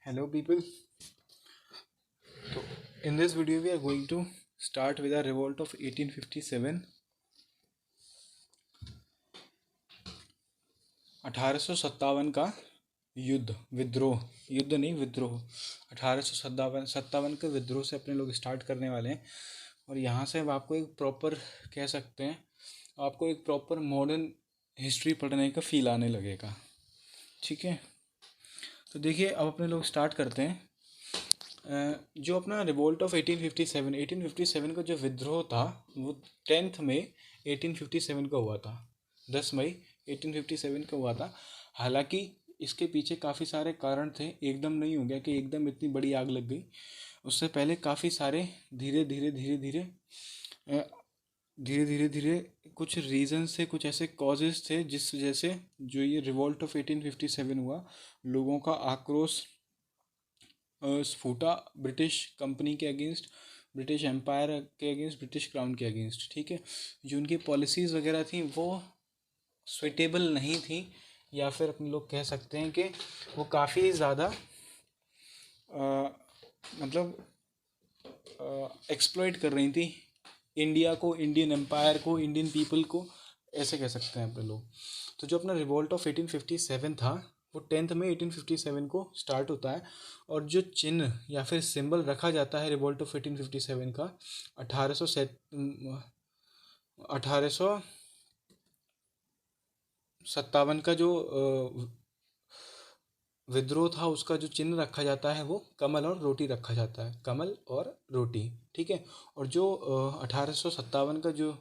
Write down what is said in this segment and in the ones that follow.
Hello people. So in this video we are going to start with a revolt of 1857. 1857 का विद्रोह 1857 के विद्रोह से अपने लोग स्टार्ट करने वाले हैं। और यहाँ से अब आपको एक प्रॉपर कह सकते हैं, आपको एक प्रॉपर मॉडर्न हिस्ट्री पढ़ने का फील आने लगेगा। ठीक है, तो देखिए अब अपने लोग स्टार्ट करते हैं। जो अपना रिवोल्ट ऑफ 1857 का जो विद्रोह था वो 10 मई 1857 का हुआ था। 10 मई 1857 का हुआ था। हालांकि इसके पीछे काफ़ी सारे कारण थे, एकदम नहीं हो गया कि एकदम इतनी बड़ी आग लग गई। उससे पहले काफ़ी सारे धीरे धीरे कुछ रीज़न से, कुछ ऐसे कॉजेज़ थे जिस वजह से जो ये रिवोल्ट ऑफ 1857 हुआ, लोगों का आक्रोश स्फूटा ब्रिटिश कंपनी के अगेंस्ट, ब्रिटिश एम्पायर के अगेंस्ट, ब्रिटिश क्राउन के अगेंस्ट। ठीक है, जो उनकी पॉलिसीज़ वगैरह थी वो स्वेटेबल नहीं थी, या फिर अपने लोग कह सकते हैं कि वो काफ़ी ज़्यादा मतलब एक्सप्लॉइट कर रही थी इंडिया को, इंडियन एम्पायर को, इंडियन पीपल को, ऐसे कह सकते हैं अपने लोग। तो जो अपना रिवोल्ट ऑफ 1857 था वो 10 मई 1857 को स्टार्ट होता है। और जो चिन्ह या फिर सिंबल रखा जाता है रिवोल्ट ऑफ 1857 का 1857 का जो विद्रोह था उसका जो चिन्ह रखा जाता है वो कमल और रोटी रखा जाता है, कमल और रोटी। ठीक है, और जो 1857 का जो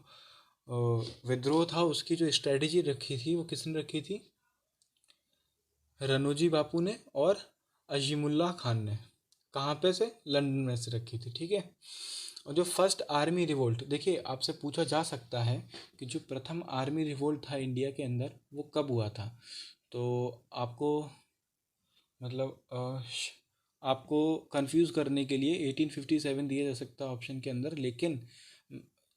विद्रोह था उसकी जो स्ट्रेटजी रखी थी वो किसने रखी थी? रनोजी बापू ने और अजीमुल्लाह खान ने। कहाँ पे से? लंदन में से रखी थी। ठीक है, और जो फर्स्ट आर्मी रिवोल्ट, देखिए आपसे पूछा जा सकता है कि जो प्रथम आर्मी रिवोल्ट था इंडिया के अंदर वो कब हुआ था। तो आपको मतलब आपको कंफ्यूज करने के लिए 1857 दिया जा सकता है ऑप्शन के अंदर, लेकिन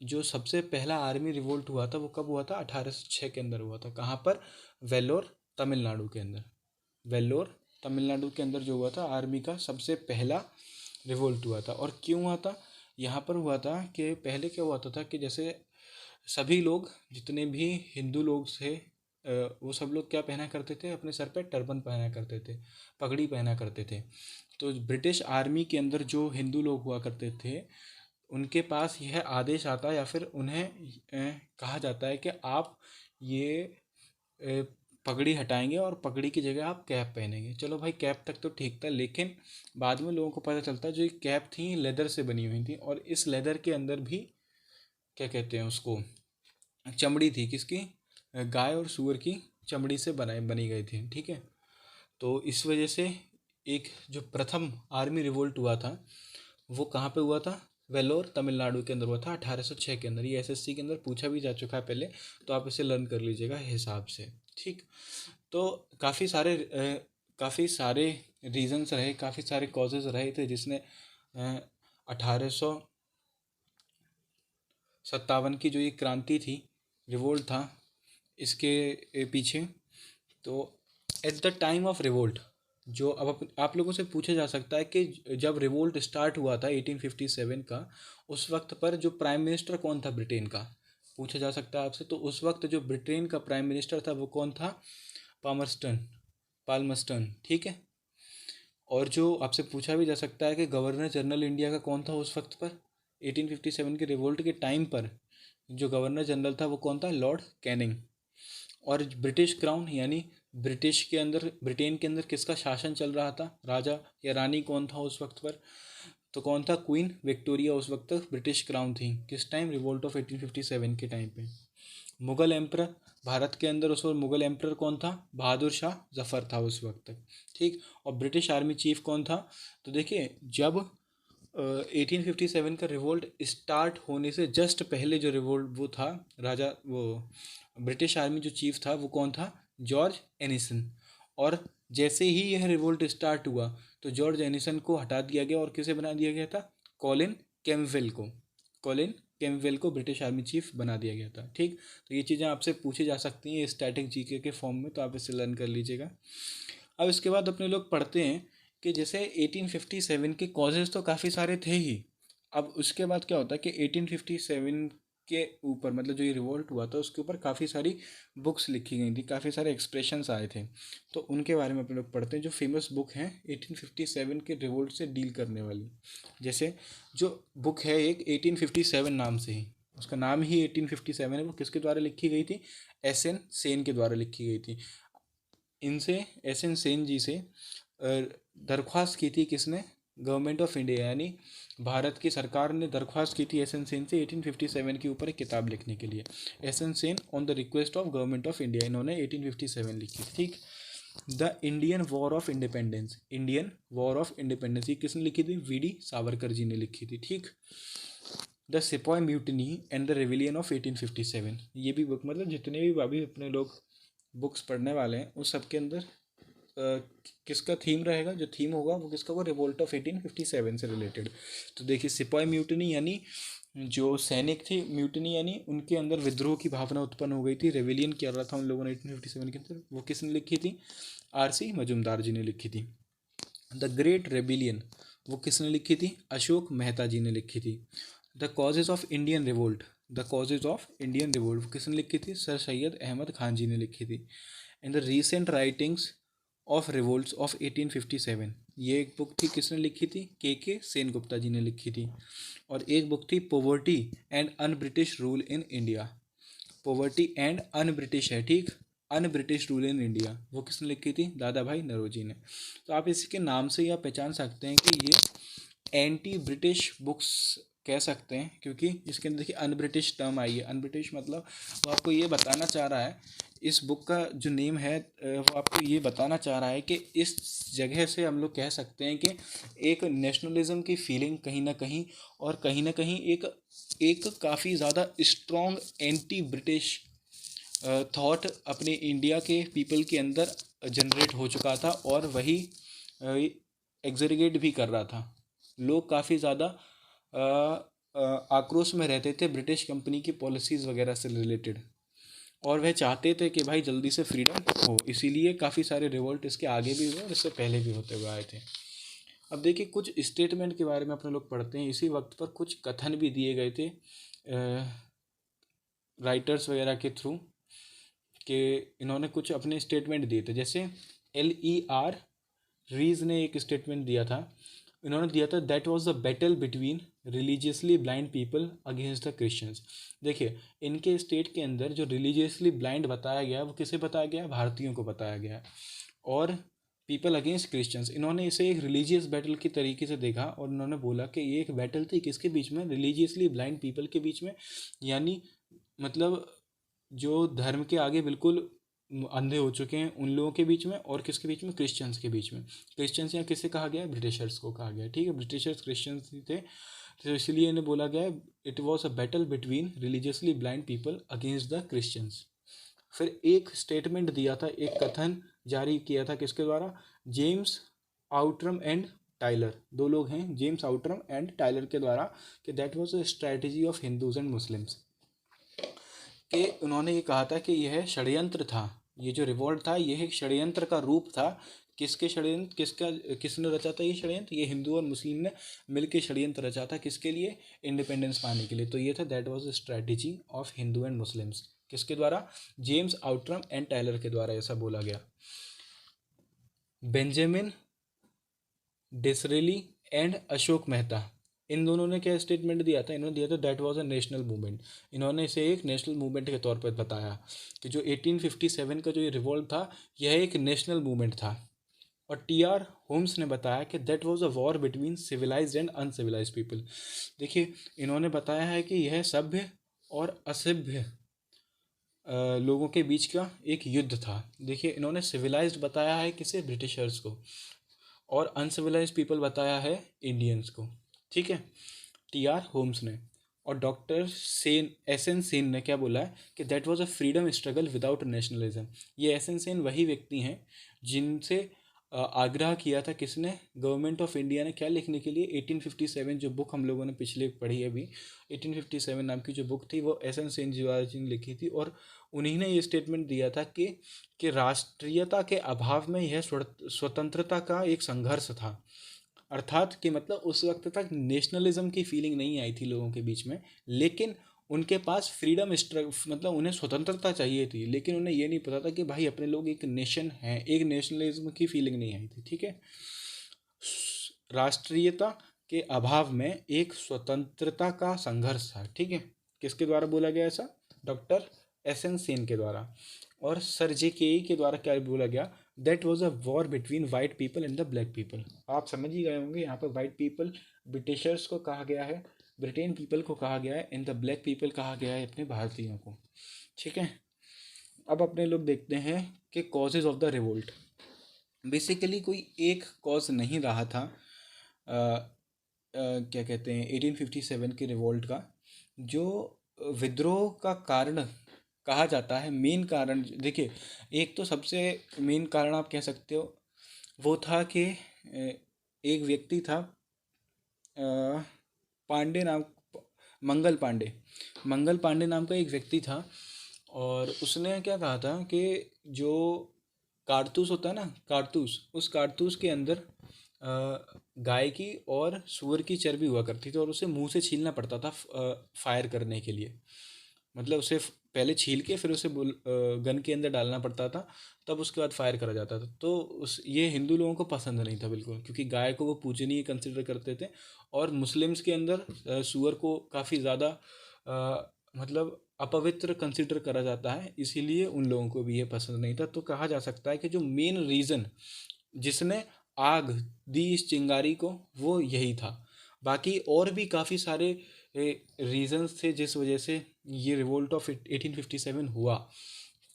जो सबसे पहला आर्मी रिवोल्ट हुआ था वो कब हुआ था? 1806 के अंदर हुआ था। कहाँ पर? वेल्लोर, तमिलनाडु के अंदर। वेल्लोर, तमिलनाडु के अंदर जो हुआ था आर्मी का सबसे पहला रिवोल्ट हुआ था। और क्यों हुआ था? यहाँ पर हुआ था कि पहले क्या हुआ था कि जैसे सभी लोग, जितने भी हिंदू लोग थे, वो सब लोग क्या पहना करते थे? अपने सर पे टर्बन पहना करते थे, पगड़ी पहना करते थे। तो ब्रिटिश आर्मी के अंदर जो हिंदू लोग हुआ करते थे उनके पास यह आदेश आता या फिर उन्हें कहा जाता है कि आप ये पगड़ी हटाएंगे और पगड़ी की जगह आप कैप पहनेंगे। चलो भाई, कैप तक तो ठीक था, लेकिन बाद में लोगों को पता चलता है जो ये कैप थी लेदर से बनी हुई थी, और इस लेदर के अंदर भी क्या कहते हैं उसको, चमड़ी थी। किसकी? गाय और सूअर की चमड़ी से बनी गई थी। ठीक है, तो इस वजह से एक जो प्रथम आर्मी रिवोल्ट हुआ था वो कहाँ पे हुआ था? वेल्लोर, तमिलनाडु के अंदर हुआ था 1806 के अंदर। ये एसएससी के अंदर पूछा भी जा चुका है पहले, तो आप इसे लर्न कर लीजिएगा हिसाब से। ठीक, तो काफ़ी सारे रीजंस रहे, काफ़ी सारे कॉजेज़ रहे थे जिसने 1857 की जो ये क्रांति थी, रिवोल्ट था, इसके पीछे। तो at the time of revolt, जो अब आप लोगों से पूछा जा सकता है कि जब रिवोल्ट स्टार्ट हुआ था 1857 का, उस वक्त पर जो प्राइम मिनिस्टर कौन था ब्रिटेन का? पूछा जा सकता है आपसे। तो उस वक्त जो ब्रिटेन का प्राइम मिनिस्टर था वो कौन था? पाल्मस्टन। ठीक है, और जो आपसे पूछा भी जा सकता है कि गवर्नर जनरल इंडिया का कौन था उस वक्त पर? 1857 के रिवोल्ट के टाइम पर जो गवर्नर जनरल था वो कौन था? Lord Canning. और ब्रिटिश क्राउन यानी ब्रिटिश के अंदर, ब्रिटेन के अंदर किसका शासन चल रहा था? राजा या रानी कौन था उस वक्त पर? तो कौन था? क्वीन विक्टोरिया उस वक्त तक ब्रिटिश क्राउन थी। किस टाइम? रिवोल्ट ऑफ 1857 के टाइम पे। मुगल एम्पर भारत के अंदर उस वक्त मुगल एम्पर कौन था? बहादुर शाह जफर था उस वक्त तक। ठीक, और ब्रिटिश आर्मी चीफ कौन था? तो देखिए, जब 1857 का रिवोल्ट स्टार्ट होने से जस्ट पहले जो रिवोल्ट वो था, राजा वो ब्रिटिश आर्मी जो चीफ था वो कौन था? George Ennison. और जैसे ही यह रिवोल्ट स्टार्ट हुआ तो जॉर्ज एनिसन को हटा दिया गया और किसे बना दिया गया था? कॉलिन कैम्पबेल को। कॉलिन कैम्पबेल को ब्रिटिश आर्मी चीफ बना दिया गया था। ठीक, तो ये चीज़ें आपसे पूछी जा सकती हैं स्टैटिक जीके के फॉर्म में, तो आप इसे लर्न कर लीजिएगा। अब इसके बाद अपने लोग पढ़ते हैं कि जैसे 1857 के कॉजेज़ तो काफ़ी सारे थे ही। अब उसके बाद क्या होता है कि 1857 के ऊपर, मतलब जो ये रिवोल्ट हुआ था उसके ऊपर काफ़ी सारी बुक्स लिखी गई थी, काफ़ी सारे एक्सप्रेशंस आए थे। तो उनके बारे में अपन लोग पढ़ते हैं, जो फेमस बुक हैं 1857 के रिवोल्ट से डील करने वाली। जैसे जो बुक है एक 1857 नाम से ही, उसका नाम ही 1857 है, वो किसके द्वारा लिखी गई थी? एस एन सेन के द्वारा लिखी गई थी। इनसे एस एन सेन जी से दरख्वास्त की थी किसने? गवर्नमेंट ऑफ इंडिया, यानी भारत की सरकार ने दरख्वास्त की थी एस एन सेन से 1857 के ऊपर एक किताब लिखने के लिए। S N Sen on the request of government of India, इन्होंने 1857 लिखी थी। ठीक। The Indian war of independence, Indian war of independence, ये किसने लिखी थी? वी डी सावरकर जी ने लिखी थी। ठीक। The sepoy mutiny and the rebellion of 1857, ये भी बुक, मतलब जितने भी अभी अपने लोग बुक्स पढ़ने वाले हैं उस सब के अंदर किसका थीम रहेगा? जो थीम होगा वो किसका होगा? रिवोल्ट ऑफ 1857 से रिलेटेड। तो देखिए, सिपाही म्यूटनी यानी जो सैनिक थे, म्यूटनी यानी उनके अंदर विद्रोह की भावना उत्पन्न हो गई थी, रेविलियन किया रहा था उन लोगों ने 1857 के अंदर, वो किसने लिखी थी? आर.सी. मजुमदार जी ने लिखी थी। द ग्रेट रेबिलियन, वो किसने लिखी थी? अशोक मेहता जी ने लिखी थी। The causes of Indian revolt, the causes of Indian revolt, वो किसने लिखी थी? सर सैयद अहमद खान जी ने लिखी थी। And the recent writings of revolts of 1857, ये एक बुक थी, किसने लिखी थी? के सेन गुप्ता जी ने लिखी थी। और एक बुक थी poverty and un British rule in India, poverty and un British है, ठीक, un British rule in India, वो किसने लिखी थी? दादा भाई नौरोजी ने। तो आप इसके नाम से ही आप पहचान सकते हैं कि ये एंटी ब्रिटिश बुक्स कह सकते हैं, क्योंकि इसके अंदर देखिए अन ब्रिटिश टर्म आई है। अन ब्रिटिश मतलब वो आपको ये बताना चाह रहा है, इस बुक का जो नेम है वो आपको ये बताना चाह रहा है कि इस जगह से हम लोग कह सकते हैं कि एक नेशनलिज्म की फीलिंग कहीं ना कहीं, और कहीं ना कहीं एक एक काफ़ी ज़्यादा स्ट्रॉन्ग एंटी ब्रिटिश थॉट अपने इंडिया के पीपल के अंदर जनरेट हो चुका था, और वही एग्जरीगेट भी कर रहा था। लोग काफ़ी ज़्यादा आक्रोश में रहते थे ब्रिटिश कंपनी की पॉलिसीज़ वगैरह से रिलेटेड, और वह चाहते थे कि भाई जल्दी से फ्रीडम हो, इसीलिए काफ़ी सारे रिवोल्ट इसके आगे भी हुए और इससे पहले भी होते हुए आए थे। अब देखिए, कुछ स्टेटमेंट के बारे में अपने लोग पढ़ते हैं, इसी वक्त पर कुछ कथन भी दिए गए थे राइटर्स वगैरह के थ्रू, कि इन्होंने कुछ अपने स्टेटमेंट दिए थे। जैसे L.E.R. रीज ने एक स्टेटमेंट दिया था, इन्होंने दिया था that was the battle between religiously blind people against the Christians. देखिए, इनके स्टेट के अंदर जो रिलीजियसली ब्लाइंड बताया गया वो किसे बताया गया? भारतीयों को बताया गया। और पीपल अगेंस्ट क्रिश्चियंस, इन्होंने इसे एक रिलीजियस बैटल की तरीके से देखा, और इन्होंने बोला कि ये एक बैटल थी किसके बीच में? रिलीजियसली ब्लाइंड पीपल के बीच में, यानी मतलब जो धर्म के आगे बिल्कुल अंधे हो चुके हैं उन लोगों के बीच में, और किसके बीच में? क्रिश्चियंस के बीच में। क्रिश्चियंस यहाँ किसे कहा गया? ब्रिटिशर्स को कहा गया। ठीक है, ब्रिटिशर्स क्रिश्चियंस थे, तो इसलिए इन्हें बोला गया it was a battle between religiously blind people against the Christians. फिर एक स्टेटमेंट दिया था, एक कथन जारी किया था, किसके द्वारा? जेम्स आउटरम एंड टाइलर, दो लोग हैं, जेम्स आउटरम एंड टाइलर के द्वारा, कि that was a strategy of Hindus and Muslims, कि उन्होंने ये कहा था कि यह षड्यंत्र था, ये जो रिवोल्ट था यह एक षड्यंत्र का रूप था। किसके षड्यंत्र? किसने रचा था ये षड्यंत्र? ये हिंदू और मुस्लिम ने मिलकर षड्यंत्र रचा था, किसके लिए? इंडिपेंडेंस पाने के लिए। तो ये था that was the strategy of Hindu and Muslims, किसके द्वारा? जेम्स आउटरम एंड टाइलर के द्वारा ऐसा बोला गया। बेंजामिन डिसरेली एंड अशोक मेहता, इन दोनों ने क्या स्टेटमेंट दिया था? इन्होंने दिया था that was a national movement, इन्होंने इसे एक नेशनल मूवमेंट के तौर पर बताया कि जो 1857 का जो ये रिवोल्ट था यह एक नेशनल मूवमेंट था। और T.R. होम्स ने बताया कि that was a war between civilised and uncivilised people. देखिए, इन्होंने बताया है कि यह सभ्य और असभ्य लोगों के बीच का एक युद्ध था। देखिए, इन्होंने सिविलाइज्ड बताया है किसे? ब्रिटिशर्स को, और अनसिविलाइज पीपल बताया है इंडियंस को। ठीक है, T.R. होम्स ने। और डॉक्टर सेन, S.N. सेन ने क्या बोला है कि that was a freedom struggle without nationalism. ये S.N. सेन वही व्यक्ति हैं जिनसे आग्रह किया था किसने, गवर्नमेंट ऑफ इंडिया ने, क्या लिखने के लिए, 1857 जो बुक हम लोगों ने पिछले पढ़ी है अभी, 1857 नाम की जो बुक थी वो एस.एन. सेन जी ने लिखी थी। और उन्हीं ने ये स्टेटमेंट दिया था कि राष्ट्रीयता के अभाव में यह स्वतंत्रता का एक संघर्ष था। अर्थात कि मतलब उस वक्त तक नेशनलिज्म की फीलिंग नहीं आई थी लोगों के बीच में, लेकिन उनके पास फ्रीडम मतलब उन्हें स्वतंत्रता चाहिए थी, लेकिन उन्हें ये नहीं पता था कि भाई अपने लोग एक नेशन हैं, एक नेशनलिज्म की फीलिंग नहीं आई थी। ठीक है, राष्ट्रीयता के अभाव में एक स्वतंत्रता का संघर्ष था। ठीक है, किसके द्वारा बोला गया ऐसा, डॉक्टर एस.एन. सेन के द्वारा। और सर जे.के.ई के द्वारा क्या बोला गया, that was a war between white people and the black people. आप समझ ही गए होंगे, यहाँ पर वाइट पीपल ब्रिटिशर्स को कहा गया है, ब्रिटेन पीपल को कहा गया है, एंड द ब्लैक पीपल कहा गया है अपने भारतीयों को। ठीक है, अब अपने लोग देखते हैं कि causes of the revolt. Basically कोई एक कॉज नहीं रहा था, क्या कहते हैं, 1857 के रिवोल्ट का। जो विद्रोह का कारण कहा जाता है, मेन कारण देखिए, एक तो सबसे मेन कारण आप कह सकते हो वो था कि एक व्यक्ति था, पांडे नाम, मंगल पांडे नाम का एक व्यक्ति था। और उसने क्या कहा था कि जो कारतूस होता है ना, कारतूस, उस कारतूस के अंदर गाय की और सूअर की चर्बी हुआ करती थी, और उसे मुंह से छीलना पड़ता था फायर करने के लिए। मतलब उसे पहले छील के फिर उसे गन के अंदर डालना पड़ता था, तब उसके बाद फायर करा जाता था। तो ये हिंदू लोगों को पसंद नहीं था बिल्कुल, क्योंकि गाय को वो पूजनीय कंसिडर करते थे। और मुस्लिम्स के अंदर सूअर को काफ़ी ज़्यादा मतलब अपवित्र कंसिडर करा जाता है, इसीलिए उन लोगों को भी ये पसंद नहीं था। तो कहा जा सकता है कि जो मेन रीज़न जिसने आग दी इस चिंगारी को, वो यही था। बाकी और भी काफ़ी सारे रीजंस थे जिस वजह से ये रिवोल्ट ऑफ 1857 हुआ।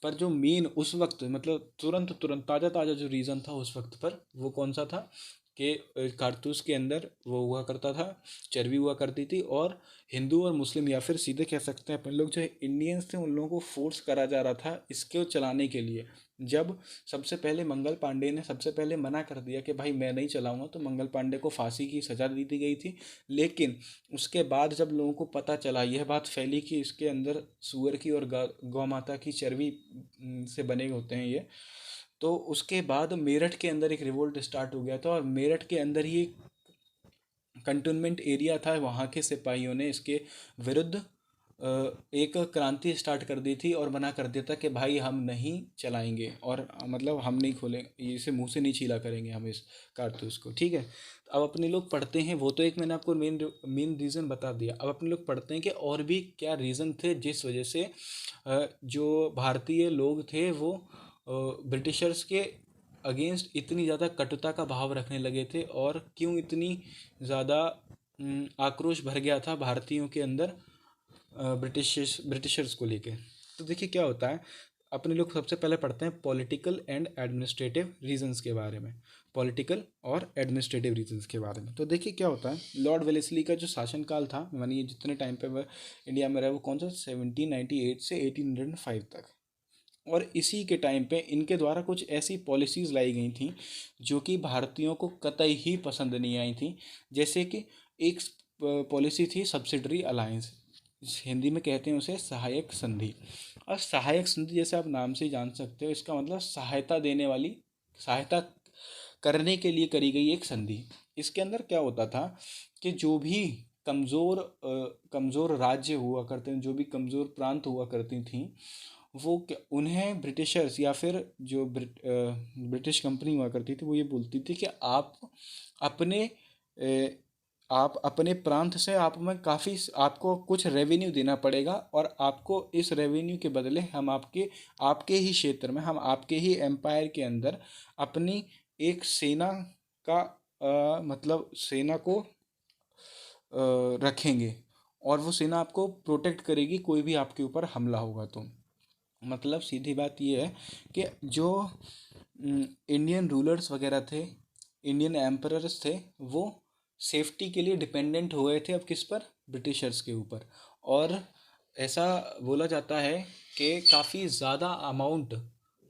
पर जो मेन उस वक्त, मतलब तुरंत तुरंत ताज़ा ताज़ा जो रीज़न था उस वक्त पर, वो कौन सा था कि कारतूस के अंदर वो हुआ करता था, चर्बी हुआ करती थी। और हिंदू और मुस्लिम, या फिर सीधे कह सकते हैं अपन लोग, जो इंडियंस थे उन लोगों को फोर्स करा जा रहा था इसको चलाने के लिए। जब सबसे पहले मंगल पांडे ने सबसे पहले मना कर दिया कि भाई मैं नहीं चलाऊंगा, तो मंगल पांडे को फांसी की सज़ा दी दी गई थी। लेकिन उसके बाद जब लोगों को पता चला, यह बात फैली कि इसके अंदर सूअर की और गौ माता की चर्बी से बने होते हैं ये, तो उसके बाद मेरठ के अंदर एक रिवोल्ट स्टार्ट हो गया था। और मेरठ के अंदर ही कंटोनमेंट एरिया था, वहाँ के सिपाहियों ने इसके विरुद्ध एक क्रांति स्टार्ट कर दी थी और मना कर दिया था कि भाई हम नहीं चलाएंगे, और मतलब हम नहीं खोलेंगे, इसे मुंह से नहीं छीला करेंगे हम इस कारतूस को। ठीक है, अब अपने लोग पढ़ते हैं, वो तो एक मैंने आपको मेन रीज़न बता दिया। अब अपने लोग पढ़ते हैं कि और भी क्या रीज़न थे जिस वजह से जो भारतीय लोग थे वो ब्रिटिशर्स के अगेंस्ट इतनी ज़्यादा कटुता का भाव रखने लगे थे, और क्यों इतनी ज़्यादा आक्रोश भर गया था भारतीयों के अंदर ब्रिटिशर्स को लेके। तो देखिए क्या होता है, अपने लोग सबसे पहले पढ़ते हैं पॉलिटिकल एंड एडमिनिस्ट्रेटिव रीजंस के बारे में, पॉलिटिकल और एडमिनिस्ट्रेटिव रीजंस के बारे में। तो देखिए क्या होता है, लॉर्ड वेलेस्ली का जो शासनकाल था, मानिए जितने टाइम पे वह इंडिया में रहे, वो कौन सा, 1798 से 1805 तक। और इसी के टाइम पे इनके द्वारा कुछ ऐसी पॉलिसीज़ लाई गई थी जो कि भारतीयों को कतई ही पसंद नहीं आई थी। जैसे कि एक पॉलिसी थी सब्सिडरी अलायंस, हिंदी में कहते हैं उसे सहायक संधि। और सहायक संधि जैसे आप नाम से ही जान सकते हो, इसका मतलब सहायता देने वाली, सहायता करने के लिए करी गई एक संधि। इसके अंदर क्या होता था कि जो भी कमज़ोर राज्य हुआ करते हैं, जो भी कमज़ोर प्रांत हुआ करती थी, वो उन्हें ब्रिटिशर्स या फिर जो ब्रिटिश कंपनी हुआ करती थी, वो ये बोलती थी कि अपने अ, आप अपने प्रांत से आप में काफ़ी, आपको कुछ रेवेन्यू देना पड़ेगा, और आपको इस रेवेन्यू के बदले हम आपके ही क्षेत्र में, हम आपके ही एम्पायर के अंदर अपनी एक सेना का मतलब सेना को रखेंगे, और वो सेना आपको प्रोटेक्ट करेगी कोई भी आपके ऊपर हमला होगा तो। मतलब सीधी बात ये है कि जो इंडियन रूलर्स वगैरह थे, इंडियन एम्परर्स थे, वो सेफ्टी के लिए डिपेंडेंट हो गए थे अब किस पर, ब्रिटिशर्स के ऊपर। और ऐसा बोला जाता है कि काफ़ी ज़्यादा अमाउंट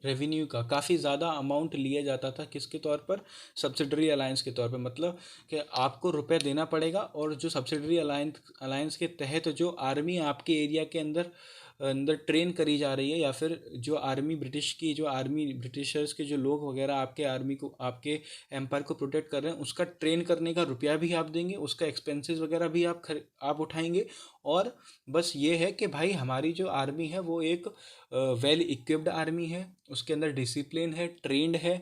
रेवेन्यू का काफ़ी ज़्यादा अमाउंट लिया जाता था, किसके तौर पर, सब्सिडरी अलायंस के तौर पर। मतलब कि आपको रुपए देना पड़ेगा, और जो सब्सिडरी अलायंस अलायंस के तहत जो आर्मी आपके एरिया के अंदर अंदर ट्रेन करी जा रही है, या फिर जो आर्मी ब्रिटिश की, जो आर्मी ब्रिटिशर्स के जो लोग वगैरह आपके आर्मी को, आपके एम्पायर को प्रोटेक्ट कर रहे हैं, उसका ट्रेन करने का रुपया भी आप देंगे, उसका एक्सपेंसेस वगैरह भी आप उठाएंगे। और बस ये है कि भाई हमारी जो आर्मी है वो एक वेल इक्विप्ड आर्मी है, उसके अंदर डिसिप्लिन है, ट्रेंड है,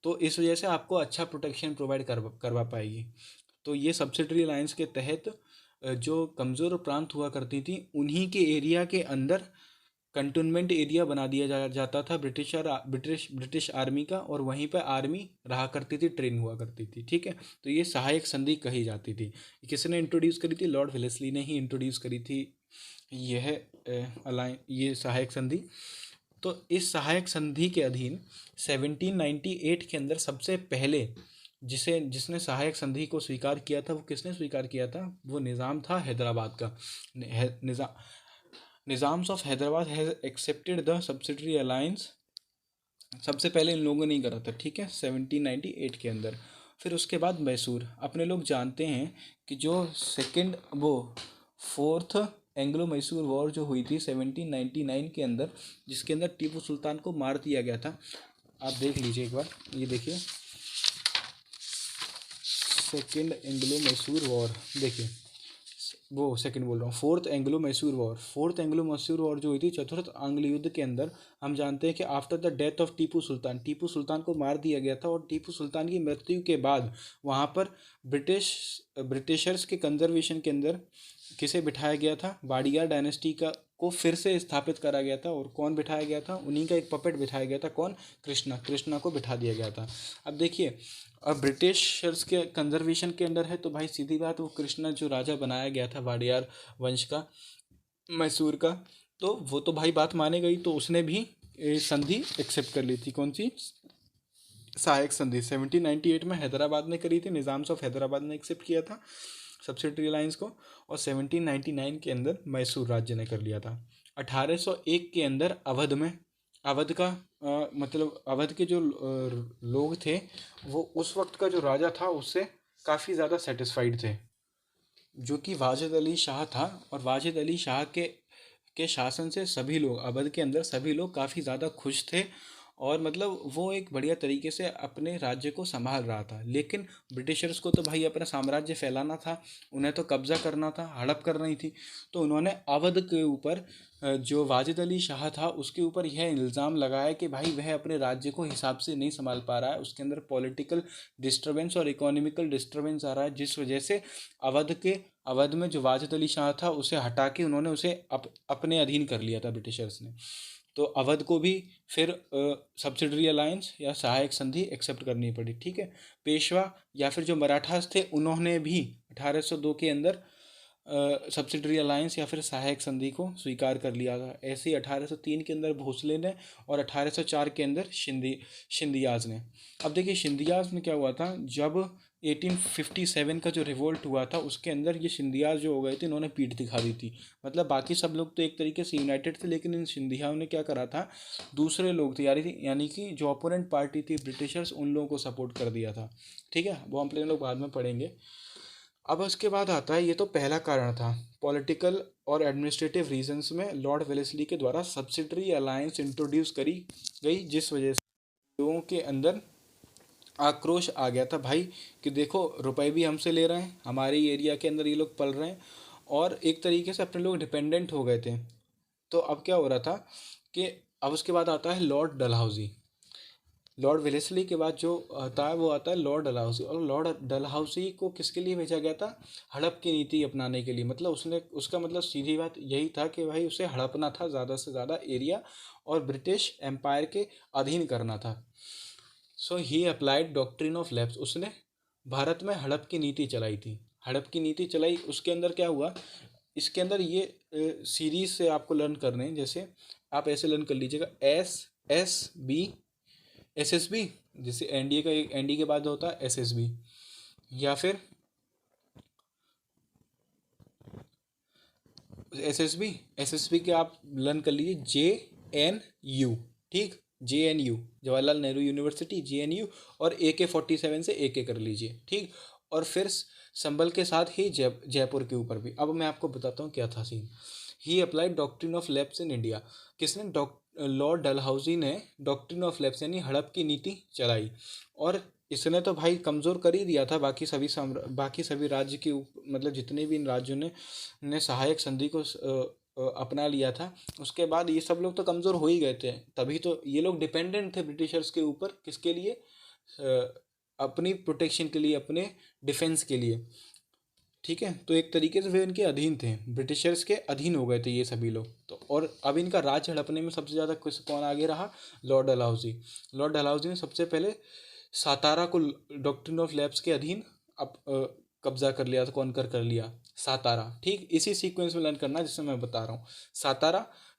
तो इस वजह से आपको अच्छा प्रोटेक्शन प्रोवाइड करवा पाएगी। तो ये सब्सिडरी अलायंस के तहत जो कमज़ोर प्रांत हुआ करती थी, उन्हीं के एरिया के अंदर कंटोनमेंट एरिया बना दिया जाता था ब्रिटिश आर्मी का, और वहीं पर आर्मी रहा करती थी, ट्रेन हुआ करती थी। ठीक है, तो ये सहायक संधि कही जाती थी। किसने इंट्रोड्यूस करी थी? लॉर्ड वेलेस्ली ने ही इंट्रोड्यूस करी थी यह ये सहायक संधि। तो इस सहायक संधि के अधीन 1798 के अंदर सबसे पहले जिसने सहायक संधि को स्वीकार किया था, वो किसने स्वीकार किया था? वो निज़ाम था हैदराबाद का। Nizam's of Hyderabad has accepted the subsidiary alliance. सबसे पहले इन लोगों ने ही करा था। ठीक है, 1798 के अंदर। फिर उसके बाद मैसूर। अपने लोग जानते हैं कि जो सेकंड वो फोर्थ एंग्लो मैसूर वॉर जो हुई थी 1799 के अंदर, जिसके अंदर टीपू सुल्तान को मार दिया गया था। आप देख लीजिए एक बार, ये देखिए, सेकंड एंग्लो मैसूर वॉर, देखिए वो सेकंड बोल रहा हूँ, fourth Anglo Mysore war. Fourth Anglo Mysore war जो हुई थी चतुर्थ आंग्ल युद्ध के अंदर, हम जानते हैं कि after the death of Tipu Sultan को मार दिया गया था, और टीपू सुल्तान की मृत्यु के बाद वहाँ पर ब्रिटिशर्स के कंजर्वेशन के अंदर किसे बिठाया गया था? वाडिया डायनेस्टी का को फिर से स्थापित करा गया था। और कौन बिठाया गया था? उन्हीं का एक पपेट बिठाया गया था। कौन? कृष्णा को बिठा दिया गया था। अब देखिए, अब ब्रिटिशर्स के कंजर्वेशन के अंडर है, तो भाई सीधी बात, वो कृष्णा जो राजा बनाया गया था वाडियार वंश का, मैसूर का, तो वो तो भाई बात माने गई, तो उसने भी संधि एक्सेप्ट कर ली थी। कौन सी? सहायक संधि 1798 में हैदराबाद ने करी थी, निज़ाम्स ऑफ हैदराबाद ने एक्सेप्ट किया था सब्सिडरी अलायंस को, और 1799 के अंदर मैसूर राज्य ने कर लिया था। 1801 के अंदर अवध का मतलब अवध के जो लोग थे, वो उस वक्त का जो राजा था उससे काफ़ी ज़्यादा सेटिस्फाइड थे, जो कि वाजिद अली शाह था। और वाजिद अली शाह के शासन से सभी लोग, अवध के अंदर सभी लोग काफ़ी ज़्यादा खुश थे, और मतलब वो एक बढ़िया तरीके से अपने राज्य को संभाल रहा था। लेकिन ब्रिटिशर्स को तो भाई अपना साम्राज्य फैलाना था, उन्हें तो कब्जा करना था, हड़प करनी थी। तो उन्होंने अवध के ऊपर जो वाजिद अली शाह था उसके ऊपर यह इल्ज़ाम लगाया कि भाई वह अपने राज्य को हिसाब से नहीं संभाल पा रहा है, उसके अंदर पॉलिटिकल डिस्टर्बेंस और इकोनॉमिकल डिस्टर्बेंस आ रहा है, जिस वजह से अवध में जो वाजिद अली शाह था उसे हटा के उन्होंने उसे अपने अधीन कर लिया था ब्रिटिशर्स ने। तो अवध को भी फिर सब्सिडरी अलायंस या सहायक संधि एक्सेप्ट करनी पड़ी। ठीक है, पेशवा या फिर जो मराठास थे उन्होंने भी 1802 के अंदर सब्सिडरी अलायंस या फिर सहायक संधि को स्वीकार कर लिया था। ऐसे ही 1803 के अंदर भोसले ने, और 1804 के अंदर शिंदियाज ने। अब देखिए शिंदियाज में क्या हुआ था, जब 1857 का जो रिवोल्ट हुआ था उसके अंदर ये सिंधियाज जो हो गए थे, इन्होंने पीठ दिखा दी थी। मतलब बाकी सब लोग तो एक तरीके से यूनाइटेड थे, लेकिन इन सिंधियाओं ने क्या करा था, दूसरे लोग थे यानी कि जो अपोनेंट पार्टी थी ब्रिटिशर्स, उन लोगों को सपोर्ट कर दिया था। ठीक है, वो हम लोग बाद में पढ़ेंगे। अब उसके बाद आता है, ये तो पहला कारण था, पॉलिटिकल और एडमिनिस्ट्रेटिव रीजंस में लॉर्ड वेलेस्ली के द्वारा सब्सिडरी अलायंस इंट्रोड्यूस करी गई, जिस वजह से लोगों के अंदर आक्रोश आ गया था भाई, कि देखो रुपए भी हमसे ले रहे हैं, हमारे एरिया के अंदर ये लोग पल रहे हैं, और एक तरीके से अपने लोग डिपेंडेंट हो गए थे। तो अब क्या हो रहा था कि अब उसके बाद आता है लॉर्ड डलहौजी। लॉर्ड वेलेस्ली के बाद जो आता है वो आता है लॉर्ड डलहौजी। और लॉर्ड डलहौजी को किसके लिए भेजा गया था? हड़प की नीति अपनाने के लिए। मतलब उसका मतलब सीधी बात यही था कि भाई उसे हड़पना था ज़्यादा से ज़्यादा एरिया, और ब्रिटिश एम्पायर के अधीन करना था। सो ही अप्लाइड डॉक्ट्रिन ऑफ लैप्स। उसने भारत में हड़प की नीति चलाई थी, हड़प की नीति चलाई। उसके अंदर क्या हुआ, इसके अंदर ये सीरीज से आपको लर्न करने हैं। जैसे आप ऐसे लर्न कर लीजिएगा, एस एस बी, जैसे एनडीए के बाद होता है एसएसबी, या फिर एसएसबी के आप लर्न कर लीजिए JNU। ठीक, JNU, Jawaharlal Nehru university JNU, और AK-47 से AK कर लीजिए, ठीक। और फिर संभल के साथ ही जयपुर के ऊपर भी। अब मैं आपको बताता हूँ क्या था scene. He applied doctrine of lapse in India. किसने? लॉर्ड डलहौजी ने डॉक्ट्रिन ऑफ लैप्स यानी हड़प की नीति चलाई। और इसने तो भाई कमज़ोर कर ही दिया था बाकी सभी राज्य की मतलब जितने भी इन राज्यों ने सहायक संधि को अपना लिया था, उसके बाद ये सब लोग तो कमज़ोर हो ही गए थे। तभी तो ये लोग डिपेंडेंट थे ब्रिटिशर्स के ऊपर, किसके लिए? अपनी प्रोटेक्शन के लिए, अपने डिफेंस के लिए, ठीक है। तो एक तरीके से वे इनके अधीन थे, ब्रिटिशर्स के अधीन हो गए थे ये सभी लोग तो। और अब इनका राज हड़पने में सबसे ज़्यादा कौन आगे रहा? लॉर्ड डलहौजी। लॉर्ड डलहौजी ने सबसे पहले सातारा को डॉक्ट्रिन ऑफ लैप्स के अधीन अब कब्जा कर लिया था, कॉन्कर कर लिया सातारा, ठीक। इसी सीक्वेंस में लर्न करना जिससे मैं बता रहा हूँ।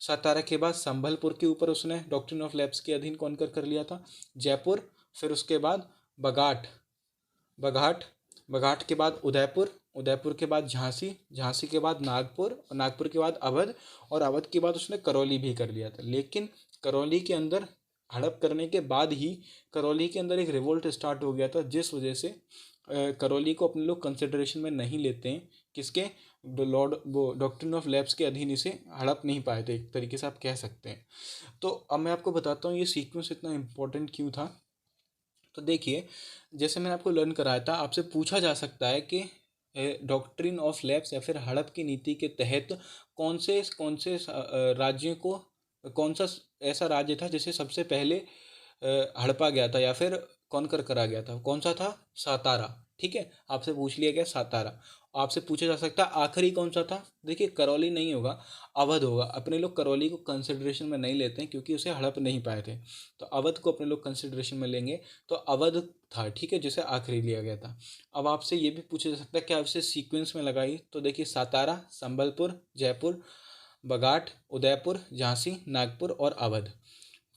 सातारा के बाद संभलपुर के ऊपर उसने डॉक्ट्रिन ऑफ लैप्स के अधीन कॉन्कर कर लिया था। जयपुर, फिर उसके बाद बघाट, बघाट के बाद उदयपुर के बाद झांसी के बाद नागपुर, और नागपुर के बाद अवध, और अवध के बाद उसने करौली भी कर लिया था। लेकिन करौली के अंदर हड़प करने के बाद ही करौली के अंदर एक रिवोल्ट स्टार्ट हो गया था, जिस वजह से करौली को अपने लोग कंसिडरेशन में नहीं लेते हैं। किसके? वो डॉक्ट्रिन ऑफ लैप्स के अधीन इसे हड़प नहीं पाए थे, एक तरीके से आप कह सकते हैं। तो अब मैं आपको बताता हूँ ये सीक्वेंस इतना इम्पोर्टेंट क्यों था। तो देखिए, जैसे मैंने आपको लर्न कराया था, आपसे पूछा जा सकता है कि डॉक्ट्रिन ऑफ लैप्स या फिर हड़प की नीति के तहत कौन से राज्यों को, कौन सा ऐसा राज्य था जिसे सबसे पहले हड़पा गया था या फिर कॉन्कर करा गया था? कौन सा था? सातारा, ठीक है। आपसे पूछ लिया गया सातारा। आपसे पूछा जा सकता है आखिरी कौन सा था? देखिए, करौली नहीं होगा, अवध होगा। अपने लोग करौली को कंसिडरेशन में नहीं लेते हैं क्योंकि उसे हड़प नहीं पाए थे, तो अवध को अपने लोग कंसिडरेशन में लेंगे। तो अवध था, ठीक है, जिसे आखिरी लिया गया था। अब आपसे ये भी पूछा जा सकता है कि आप इसे सीक्वेंस में लगाइए। तो देखिए, सातारा, संबलपुर, जयपुर, बघाट, उदयपुर, झांसी, नागपुर और अवध।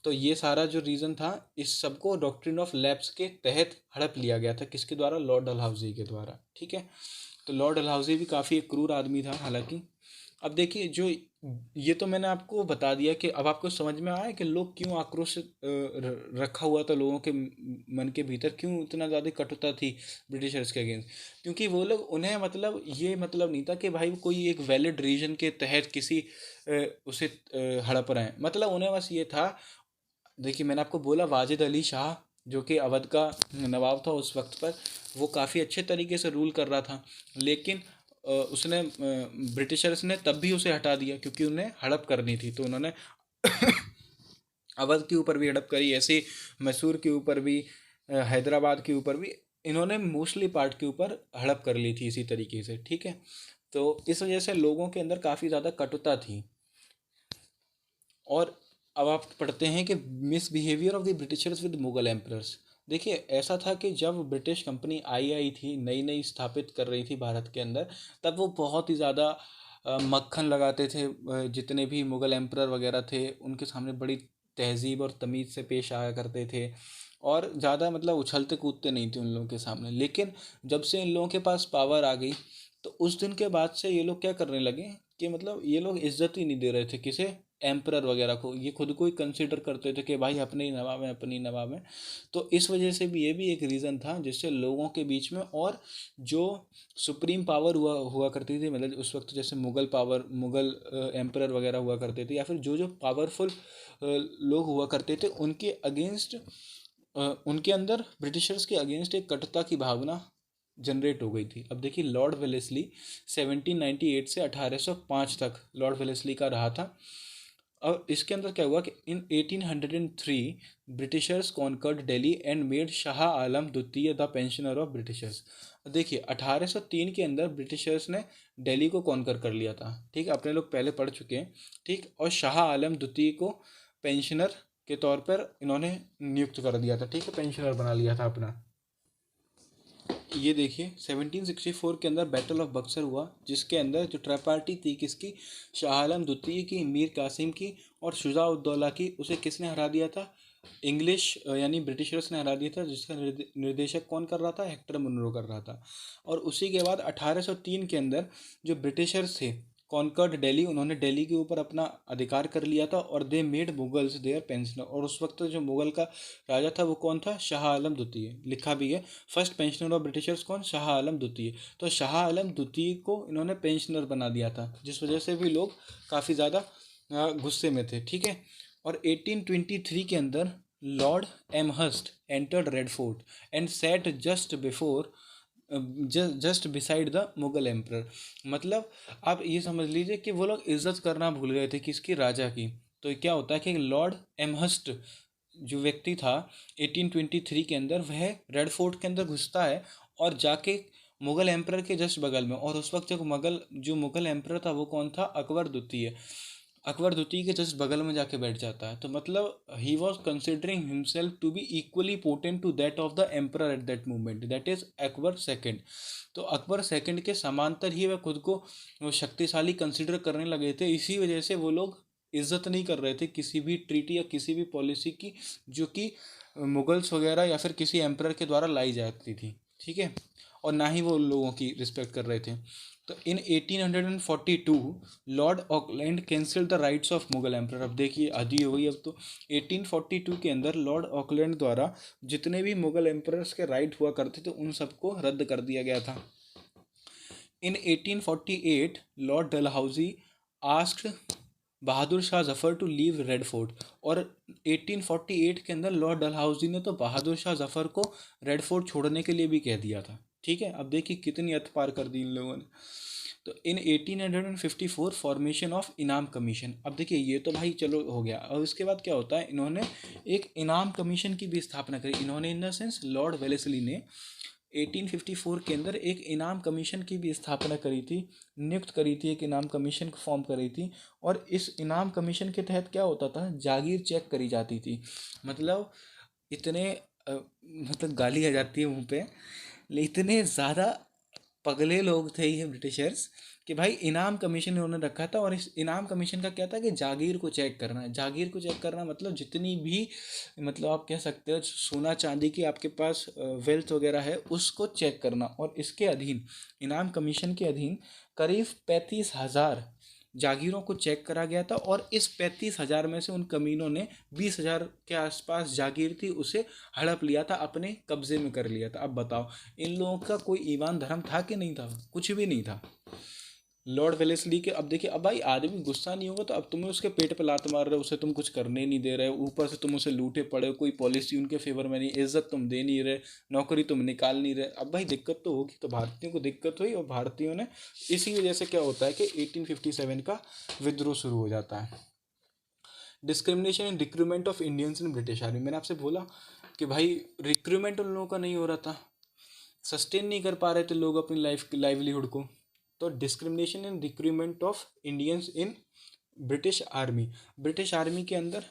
तो ये सारा जो रीज़न था, इस सबको डॉक्ट्रिन ऑफ लैप्स के तहत हड़प लिया गया था। किसके द्वारा? लॉर्ड डलहौजी के द्वारा, ठीक है। तो लॉर्ड डलहौजी भी काफ़ी एक क्रूर आदमी था हालांकि। अब देखिए, जो ये तो मैंने आपको बता दिया कि अब आपको समझ में आया कि लोग क्यों आक्रोश रखा हुआ था लोगों के मन के भीतर, क्यों इतना ज़्यादा कटुता थी ब्रिटिशर्स के अगेंस्ट। क्योंकि वो लोग, उन्हें मतलब ये मतलब नहीं था कि भाई कोई एक वैलिड रीजन के तहत किसी उसे हड़प रहे हैं, मतलब उन्हें बस ये था। देखिए, मैंने आपको बोला वाजिद अली शाह जो कि अवध का नवाब था उस वक्त पर, वो काफ़ी अच्छे तरीके से रूल कर रहा था। लेकिन उसने ब्रिटिशर्स ने तब भी उसे हटा दिया क्योंकि उन्हें हड़प करनी थी, तो उन्होंने अवध के ऊपर भी हड़प करी, ऐसे मैसूर के ऊपर भी, हैदराबाद के ऊपर भी, इन्होंने मोस्टली पार्ट के ऊपर हड़प कर ली थी इसी तरीके से, ठीक है। तो इस वजह से लोगों के अंदर काफ़ी ज़्यादा कटुता थी। और अब आप पढ़ते हैं कि misbehaviour of the Britishers with Mughal emperors. देखिए, ऐसा था कि जब ब्रिटिश कंपनी आई थी, नई नई स्थापित कर रही थी भारत के अंदर, तब वो बहुत ही ज़्यादा मक्खन लगाते थे। जितने भी मुगल एम्परर वगैरह थे उनके सामने बड़ी तहजीब और तमीज़ से पेश आया करते थे, और ज़्यादा मतलब उछलते कूदते नहीं थे उन लोगों के सामने। लेकिन जब से इन लोगों के पास पावर आ गई, तो उस दिन के बाद से ये लोग क्या करने लगे कि मतलब ये लोग इज्जत ही नहीं दे रहे थे किसे? एम्परर वगैरह को। ये खुद को ही कंसिडर करते थे कि भाई अपने ही नवाब हैं, अपनी नवाब हैं। तो इस वजह से भी ये भी एक रीज़न था जिससे लोगों के बीच में, और जो सुप्रीम पावर हुआ करती थी, मतलब उस वक्त जैसे मुगल एम्परर वगैरह हुआ करते थे, या फिर जो जो पावरफुल लोग हुआ करते थे, उनके अगेंस्ट, उनके अंदर ब्रिटिशर्स के अगेंस्ट एक कटुता की भावना जनरेट हो गई थी। अब देखिए, लॉर्ड वेलेस्ली 1798 से 1805 तक लॉर्ड वेलेस्ली का रहा था। और इसके अंदर क्या हुआ कि in 1803 Britishers conquered Delhi and made Shah Alam द्वितीय द पेंशनर ऑफ ब्रिटिशर्स। देखिए, 1803 के अंदर ब्रिटिशर्स ने दिल्ली को कॉन्कर कर लिया था, ठीक है, अपने लोग पहले पढ़ चुके हैं, ठीक। और शाह आलम द्वितीय को पेंशनर के तौर पर इन्होंने नियुक्त कर दिया था, ठीक है, पेंशनर बना लिया था अपना। ये देखिए, 1764 के अंदर बैटल ऑफ बक्सर हुआ, जिसके अंदर जो ट्राइपार्टी थी किसकी? शाह आलम द्वितीय की, मीर कासिम की और शुजा उद्दौला की, उसे किसने हरा दिया था? इंग्लिश यानी ब्रिटिशर्स ने हरा दिया था, जिसका निर्देशक कौन कर रहा था? हेक्टर मुनरो कर रहा था। और उसी के बाद 1803 के अंदर जो ब्रिटिशर्स थे कॉन्कर्ड दिल्ली, उन्होंने दिल्ली के ऊपर अपना अधिकार कर लिया था, और they made Mughals their pensioner, और उस वक्त जो मुगल का राजा था वो कौन था, शाह आलम द्वितीय, लिखा भी है फर्स्ट पेंशनर ऑफ ब्रिटिशर्स कौन, शाह आलम द्वितीय। तो शाह आलम द्वितीय को इन्होंने पेंशनर बना दिया था, जिस वजह से भी लोग काफ़ी ज़्यादा गुस्से में थे, ठीक है। और 1823 के अंदर Lord Amherst entered red fort and set just beside the Mughal emperor. मतलब आप ये समझ लीजिए कि वो लोग इज्जत करना भूल गए थे किसकी, राजा की। तो क्या होता है कि लॉर्ड एमहर्स्ट जो व्यक्ति था 1823 के अंदर, वह रेड फोर्ट के अंदर घुसता है और जाके मुगल एम्पर के जस्ट बगल में, और उस वक्त जो मुगल एम्पर था वो कौन था, अकबर द्वितीय। अकबर द्वितीय के जस्ट बगल में जाके बैठ जाता है। तो मतलब he was considering himself to be equally potent to that of the emperor at that moment, that is Akbar second. तो अकबर सेकंड के समांतर ही वह खुद को शक्तिशाली कंसिडर करने लगे थे। इसी वजह से वो लोग इज्जत नहीं कर रहे थे किसी भी ट्रीटी या किसी भी पॉलिसी की जो कि मुगल्स वगैरह या फिर किसी एम्पर के द्वारा लाई जाती थी, ठीक है। और ना ही वो लोगों की रिस्पेक्ट कर रहे थे। तो इन 1842 Lord Auckland cancel the rights of Mughal emperor. अब देखिए आदि हो गई अब तो। 1842 के अंदर लॉर्ड ऑकलैंड द्वारा जितने भी मुगल एम्परर्स के राइट हुआ करते थे उन सबको रद्द कर दिया गया था। In 1848 Lord Dalhousie asked Bahadur Shah Zafar to leave Red Fort, और 1848 के अंदर लॉर्ड डलहौजी ने तो बहादुर शाह जफ़र को रेड फोर्ट छोड़ने के लिए भी कह दिया था, ठीक है। अब देखिए कितनी हद पार कर दी इन लोगों ने। तो इन 1854 फॉर्मेशन ऑफ इनाम कमीशन। अब देखिए ये तो भाई चलो हो गया, और उसके बाद क्या होता है, इन्होंने एक इनाम कमीशन की भी स्थापना करी। इन्होंने in the sense Lord Wellesley ने 1854 के अंदर एक इनाम कमीशन की भी स्थापना करी थी, नियुक्त करी थी, एक इनाम कमीशन फॉर्म करी थी। और इस इनाम कमीशन के तहत क्या होता था, जागीर चेक करी जाती थी। मतलब इतने मतलब गाली आ जाती है मुंह पे, लेकिन इतने ज़्यादा पगले लोग थे ये ब्रिटिशर्स कि भाई इनाम कमीशन इन्होंने रखा था। और इस इनाम कमीशन का क्या था कि जागीर को चेक करना है। जागीर को चेक करना मतलब जितनी भी, मतलब आप कह सकते हो सोना चांदी की आपके पास वेल्थ वगैरह है उसको चेक करना। और इसके अधीन, इनाम कमीशन के अधीन करीब 35,000 जागीरों को चेक करा गया था। और इस 35,000 में से उन कमीनों ने 20,000 के आसपास जागीर थी उसे हड़प लिया था, अपने कब्जे में कर लिया था। अब बताओ इन लोगों का कोई ईमान धर्म था कि नहीं था, कुछ भी नहीं था। लॉर्ड वेलेस्ली के, अब देखिए अब भाई आदमी गुस्सा नहीं होगा तो अब तुम्हें उसके पेट पे लात मार रहे हो, उसे तुम कुछ करने नहीं दे रहे हो, ऊपर से तुम उसे लूटे पड़े हो, कोई पॉलिसी उनके फेवर में नहीं, इज्जत तुम दे नहीं रहे, नौकरी तुम निकाल नहीं रहे। अब भाई दिक्कत तो होगी। तो भारतीयों को दिक्कत हुई, और भारतीयों ने इसी वजह से क्या होता है कि 1857 का विद्रोह शुरू हो जाता है। Discrimination in recruitment of Indians in British army. मैंने आपसे बोला कि भाई रिक्रूटमेंट उन लोगों का नहीं हो रहा था, सस्टेन नहीं कर पा रहे थे लोग अपनी लाइवलीहुड को। तो discrimination in recruitment of Indians in British army. British army के अंदर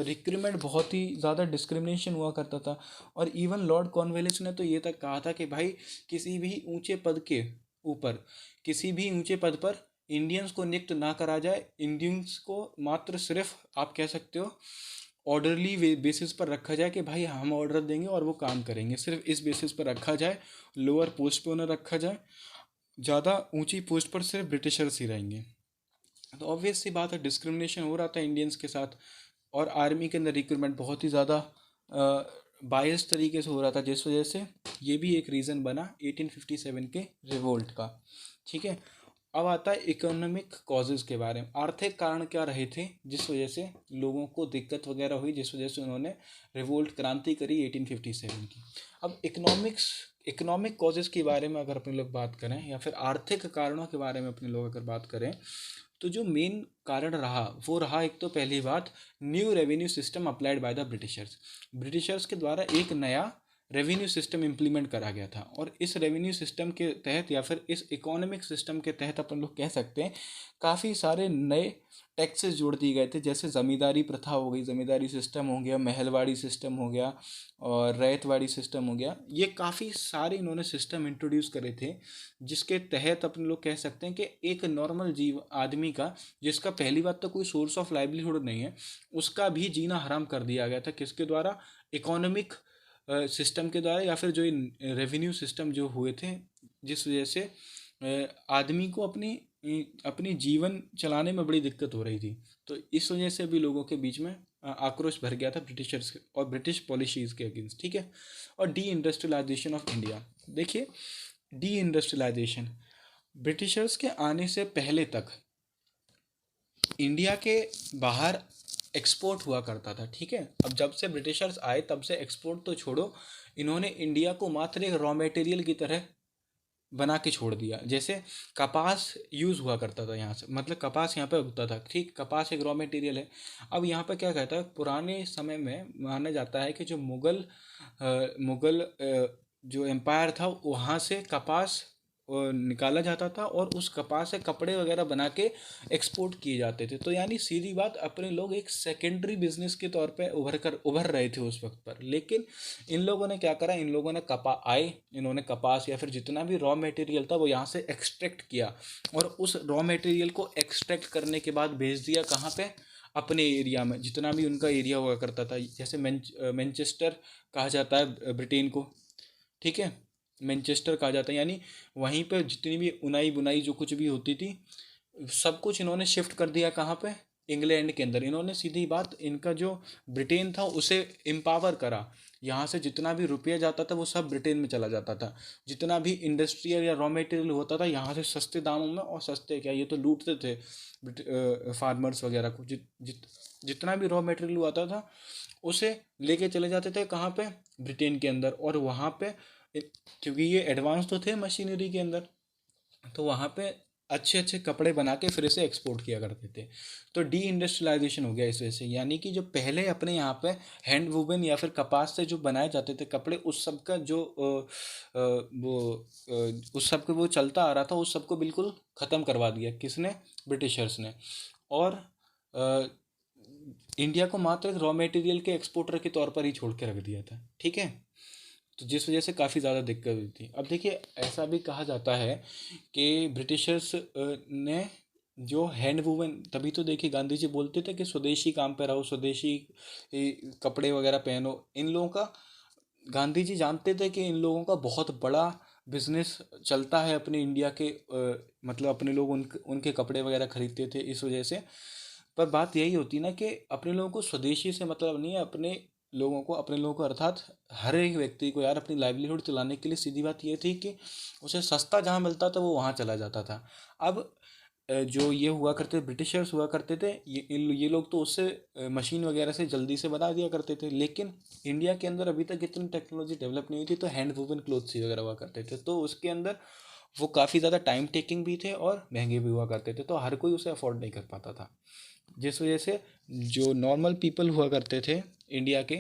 रिक्रूटमेंट बहुत ही ज़्यादा डिस्क्रिमिनेशन हुआ करता था। और इवन लॉर्ड कॉर्नवालिस ने तो ये तक कहा था कि भाई किसी भी ऊंचे पद के ऊपर, किसी भी ऊंचे पद पर इंडियंस को नियुक्त ना करा जाए। इंडियंस को मात्र सिर्फ आप कह सकते हो ऑर्डरली बेसिस पर रखा जाए कि भाई हम ऑर्डर देंगे और वो काम करेंगे, सिर्फ इस बेसिस पर रखा जाए। लोअर पोस्ट पे उन्हें रखा जाए, ज़्यादा ऊंची पोस्ट पर सिर्फ ब्रिटिशर्स ही रहेंगे। तो ऑब्वियस सी बात है डिस्क्रिमिनेशन हो रहा था इंडियंस के साथ। और आर्मी के अंदर रिक्रूटमेंट बहुत ही ज़्यादा बायस तरीके से हो रहा था, जिस वजह से ये भी एक रीज़न बना 1857 के रिवोल्ट का, ठीक है। अब आता है इकोनॉमिक कॉजेज़ के बारे में। आर्थिक कारण क्या रहे थे जिस वजह से लोगों को दिक्कत वगैरह हुई, जिस वजह से उन्होंने रिवोल्ट क्रांति करी 1857 की। अब इकोनॉमिक कॉजेज़ के बारे में अगर अपने लोग बात करें, या फिर आर्थिक कारणों के बारे में अपने लोग अगर बात करें, तो जो मेन कारण रहा वो रहा, एक तो पहली बात, new revenue system applied by the Britishers. Britishers के द्वारा एक नया रेवेन्यू सिस्टम इम्प्लीमेंट करा गया था। और इस रेवेन्यू सिस्टम के तहत, या फिर इस इकोनॉमिक सिस्टम के तहत अपन लोग कह सकते हैं काफ़ी सारे नए टैक्सेस जोड़ दिए गए थे। जैसे ज़मींदारी प्रथा हो गई, ज़मींदारी सिस्टम हो गया, महलवाड़ी सिस्टम हो गया, और रैयतवाड़ी सिस्टम हो गया। ये काफ़ी सारे इन्होंने सिस्टम इंट्रोड्यूस करे थे, जिसके तहत अपन लोग कह सकते हैं कि एक नॉर्मल आदमी का, जिसका पहली बात तो कोई सोर्स ऑफ लाइवलीहुड नहीं है, उसका भी जीना हराम कर दिया गया था। किसके द्वारा? इकोनॉमिक सिस्टम के द्वारा, या फिर जो रेवेन्यू सिस्टम जो हुए थे, जिस वजह से आदमी को अपनी अपनी जीवन चलाने में बड़ी दिक्कत हो रही थी। तो इस वजह से भी लोगों के बीच में आक्रोश भर गया था ब्रिटिशर्स और ब्रिटिश पॉलिसीज़ के अगेंस्ट, ठीक है। और डी इंडस्ट्रियलाइजेशन ऑफ इंडिया, देखिए डी इंडस्ट्रियलाइजेशन, ब्रिटिशर्स के आने से पहले तक इंडिया के बाहर एक्सपोर्ट हुआ करता था, ठीक है। अब जब से ब्रिटिशर्स आए तब से एक्सपोर्ट तो छोड़ो, इन्होंने इंडिया को मात्र एक रॉ मटेरियल की तरह बना के छोड़ दिया। जैसे कपास यूज़ हुआ करता था यहाँ से, मतलब कपास यहाँ पे उगता था, ठीक, कपास एक रॉ मटेरियल है। अब यहाँ पे क्या कहता है, पुराने समय में माना जाता है कि जो मुगल जो एम्पायर था वहाँ से कपास निकाला जाता था और उस कपास से कपड़े वगैरह बना के एक्सपोर्ट किए जाते थे। तो यानी सीधी बात, अपने लोग एक सेकेंडरी बिजनेस के तौर पे उभर रहे थे उस वक्त पर। लेकिन इन लोगों ने क्या करा, इन लोगों ने इन्होंने कपास या फिर जितना भी रॉ मटेरियल था वो यहाँ से एक्सट्रैक्ट किया, और उस रॉ मटेरियल को एक्सट्रैक्ट करने के बाद भेज दिया कहाँ पे, अपने एरिया में, जितना भी उनका एरिया हुआ करता था। जैसे मैनचेस्टर कहा जाता है ब्रिटेन को, ठीक है, मैनचेस्टर कहा जाता है, यानी वहीं पे जितनी भी उनाई बुनाई जो कुछ भी होती थी सब कुछ इन्होंने शिफ्ट कर दिया कहाँ पे, इंग्लैंड के अंदर। इन्होंने सीधी बात इनका जो ब्रिटेन था उसे एम्पावर करा, यहाँ से जितना भी रुपया जाता था वो सब ब्रिटेन में चला जाता था। जितना भी इंडस्ट्रियल या रॉ मटेरियल होता था यहाँ से सस्ते दामों में, और सस्ते क्या, ये तो लूटते थे फार्मर्स वगैरह को, जितना भी रॉ मटेरियल आता था उसे लेके चले जाते थे कहाँ पे, ब्रिटेन के अंदर। और वहाँ पे क्योंकि ये एडवांस तो थे मशीनरी के अंदर, तो वहाँ पे अच्छे अच्छे कपड़े बना के फिर इसे एक्सपोर्ट किया करते थे। तो डी इंडस्ट्रियलाइजेशन हो गया इस वजह से, यानी कि जो पहले अपने यहाँ पे हैंड वूवन या फिर कपास से जो बनाए जाते थे कपड़े, उस सब का जो उस सब का वो चलता आ रहा था, उस सब को बिल्कुल ख़त्म करवा दिया, किसने, ब्रिटिशर्स ने। और अ, इंडिया को मात्र एक रॉ मटेरियल के एक्सपोर्टर के तौर पर ही छोड़ के रख दिया था, ठीक है। तो जिस वजह से काफ़ी ज़्यादा दिक्कत हुई थी। अब देखिए ऐसा भी कहा जाता है कि ब्रिटिशर्स ने जो हैंड वूवन, तभी तो देखिए गांधी जी बोलते थे कि स्वदेशी काम पे रहो, स्वदेशी कपड़े वगैरह पहनो। इन लोगों का, गांधी जी जानते थे कि इन लोगों का बहुत बड़ा बिजनेस चलता है अपने इंडिया के, मतलब अपने लोग उनके कपड़े वगैरह खरीदते थे इस वजह से। पर बात यही होती ना कि अपने लोगों को स्वदेशी से मतलब नहीं है, अपने लोगों को अर्थात हर एक व्यक्ति को यार अपनी लाइवलीहुड चलाने के लिए सीधी बात ये थी कि उसे सस्ता जहाँ मिलता था वो वहाँ चला जाता था। अब जो ये हुआ करते ब्रिटिशर्स हुआ करते थे, ये लोग तो उससे मशीन वगैरह से जल्दी से बना दिया करते थे। लेकिन इंडिया के अंदर अभी तक इतनी टेक्नोलॉजी डेवलप नहीं हुई थी, तो हैंड वूवन क्लोथ्स ही वगैरह हुआ करते थे, तो उसके अंदर वो काफ़ी ज़्यादा टाइम टेकिंग भी थे और महंगे भी हुआ करते थे, तो हर कोई उसे अफोर्ड नहीं कर पाता था। जिस वजह से जो नॉर्मल पीपल हुआ करते थे इंडिया के,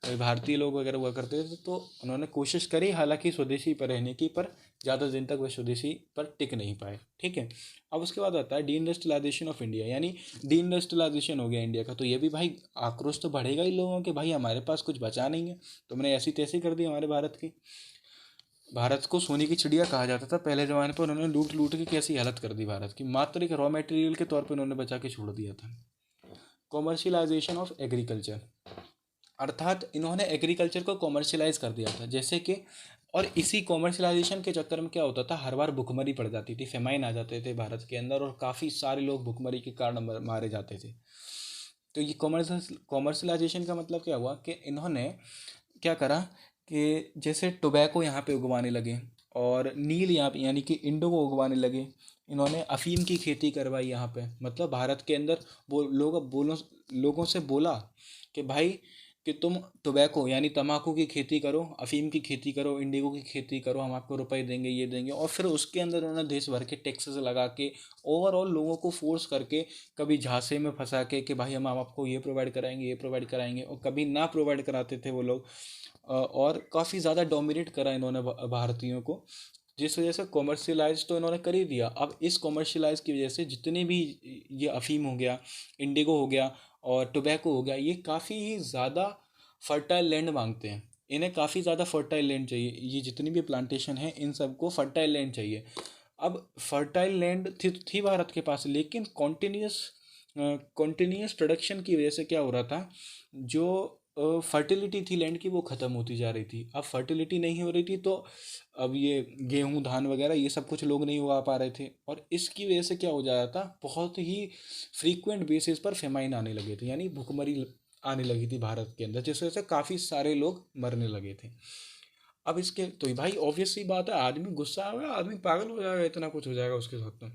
भारतीय लोग वगैरह हुआ करते थे, तो उन्होंने कोशिश करी हालांकि स्वदेशी पर रहने की, पर ज़्यादा दिन तक वह स्वदेशी पर टिक नहीं पाए, ठीक है। अब उसके बाद आता है डी इंडस्ट्रियलाइजेशन ऑफ इंडिया, यानी डी इंडस्ट्रियलाइजेशन हो गया इंडिया का। तो ये भी भाई आक्रोश तो बढ़ेगा ही लोगों के, भाई हमारे पास कुछ बचा नहीं है, तुमने ऐसी तैसी कर दी हमारे भारत की। भारत को सोने की चिड़िया कहा जाता था पहले ज़माने पर, उन्होंने लूट लूट के कैसी हालत कर दी भारत की, मात्र एक रॉ मटेरियल के तौर पर उन्होंने बचा के छोड़ दिया था। कॉमर्शियलाइजेशन ऑफ एग्रीकल्चर, अर्थात इन्होंने एग्रीकल्चर को कॉमर्शियलाइज कर दिया था, जैसे कि, और इसी कॉमर्शियलाइजेशन के चक्कर में क्या होता था, हर बार भुखमरी पड़ जाती थी, फेमाइन आ जाते थे भारत के अंदर, और काफ़ी सारे लोग भुखमरी के कारण मारे जाते थे। तो ये कॉमर्शियलाइजेशन का मतलब क्या हुआ कि इन्होंने क्या करा कि जैसे टोबैको यहाँ पे उगवाने लगे, और नील यहाँ पे यानी कि इंडो को उगवाने लगे। इन्होंने अफीम की खेती करवाई यहाँ पे, मतलब भारत के अंदर लोगों से बोला कि भाई कि तुम टोबैको यानी तम्बाकू की खेती करो, अफीम की खेती करो, इंडिगो की खेती करो, हम आपको रुपए देंगे, ये देंगे। और फिर उसके अंदर उन्होंने देश भर के टैक्सेस लगा के ओवरऑल लोगों को फोर्स करके, कभी झांसे में फंसा के कि भाई हम आपको ये प्रोवाइड कराएंगे, ये प्रोवाइड कराएंगे, और कभी ना प्रोवाइड कराते थे वो लोग। और काफ़ी ज़्यादा डोमिनेट करा इन्होंने भारतीयों को, जिस वजह से कॉमर्शियलाइज तो इन्होंने कर ही दिया। अब इस कॉमर्शियलाइज की वजह से जितने भी, ये अफीम हो गया, इंडिगो हो गया और टोबैको हो गया, ये काफ़ी ही ज़्यादा फर्टाइल लैंड मांगते हैं। इन्हें काफ़ी ज़्यादा फर्टाइल लैंड चाहिए, ये जितनी भी प्लांटेशन है इन सबको फर्टाइल लैंड चाहिए। अब फर्टाइल लैंड थी भारत के पास, लेकिन कॉन्टिन्यूस प्रोडक्शन की वजह से क्या हो रहा था, जो फर्टिलिटी थी लैंड की वो ख़त्म होती जा रही थी। अब फर्टिलिटी नहीं हो रही थी तो अब ये गेहूं धान वगैरह ये सब कुछ लोग नहीं उगा पा रहे थे, और इसकी वजह से क्या हो जा रहा था, बहुत ही फ्रीक्वेंट बेसिस पर फेमाइन आने लगे थे, यानी भुखमरी आने लगी थी भारत के अंदर, जिस वजह से काफ़ी सारे लोग मरने लगे थे। अब इसके तो भाई ऑब्वियस सी बात है, आदमी गुस्सा होगा, आदमी पागल हो जाएगा, इतना कुछ हो जाएगा उसके साथ तो।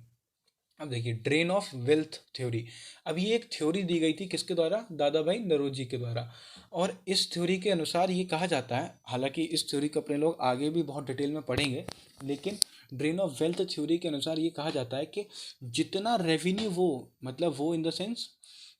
अब देखिए ड्रेन ऑफ वेल्थ थ्योरी, अब ये एक थ्योरी दी गई थी किसके द्वारा, दादा भाई नौरोजी के द्वारा। और इस थ्योरी के अनुसार ये कहा जाता है, हालांकि इस थ्योरी को अपने लोग आगे भी बहुत डिटेल में पढ़ेंगे, लेकिन ड्रेन ऑफ वेल्थ थ्योरी के अनुसार ये कहा जाता है कि जितना रेवेन्यू वो, मतलब वो इन द सेंस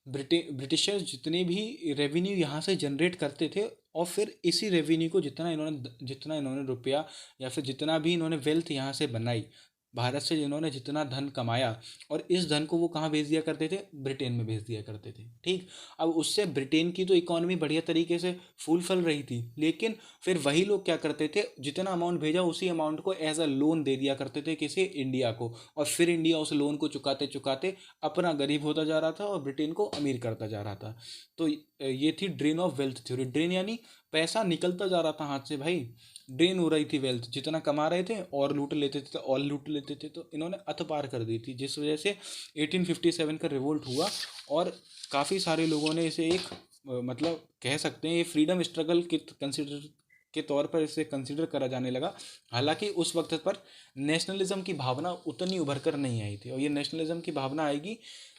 ब्रिटिशर्स जितने भी रेवेन्यू यहाँ से जनरेट करते थे, और फिर इसी रेवेन्यू को जितना इन्होंने रुपया या फिर जितना भी इन्होंने वेल्थ यहाँ से बनाई भारत से, जिन्होंने जितना धन कमाया, और इस धन को वो कहाँ भेज दिया करते थे, ब्रिटेन में भेज दिया करते थे। ठीक, अब उससे ब्रिटेन की तो इकॉनमी बढ़िया तरीके से फूल फल रही थी, लेकिन फिर वही लोग क्या करते थे, जितना अमाउंट भेजा उसी अमाउंट को एज अ लोन दे दिया करते थे किसी इंडिया को, और फिर इंडिया उस लोन को चुकाते चुकाते अपना गरीब होता जा रहा था और ब्रिटेन को अमीर करता जा रहा था। तो ये थी drain of wealth theory. Drain यानी पैसा निकलता जा रहा था हाथ से भाई, ड्रेन हो रही थी वेल्थ, जितना कमा रहे थे और लूट लेते थे और लूट लेते थे, तो इन्होंने अत पार कर दी थी, जिस वजह से 1857 का रिवोल्ट हुआ, और काफ़ी सारे लोगों ने इसे एक मतलब कह सकते हैं ये फ्रीडम स्ट्रगल के कंसिडर के तौर पर इसे कंसिडर करा जाने लगा। हालांकि उस वक्त पर नेशनलिज्म की भावना उतनी उभर कर नहीं आई थी, और ये नेशनलिज्म की भावना आएगी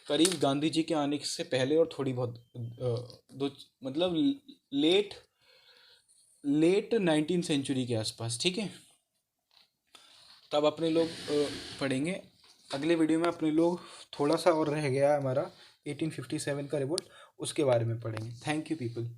करीब गांधी जी के आने से पहले, और थोड़ी बहुत दो मतलब लेट 19 सेंचुरी के आसपास। ठीक है, तब अपने लोग पढ़ेंगे अगले वीडियो में, अपने लोग थोड़ा सा और रह गया हमारा 1857 का रिवोल्ट, उसके बारे में पढ़ेंगे। Thank you people.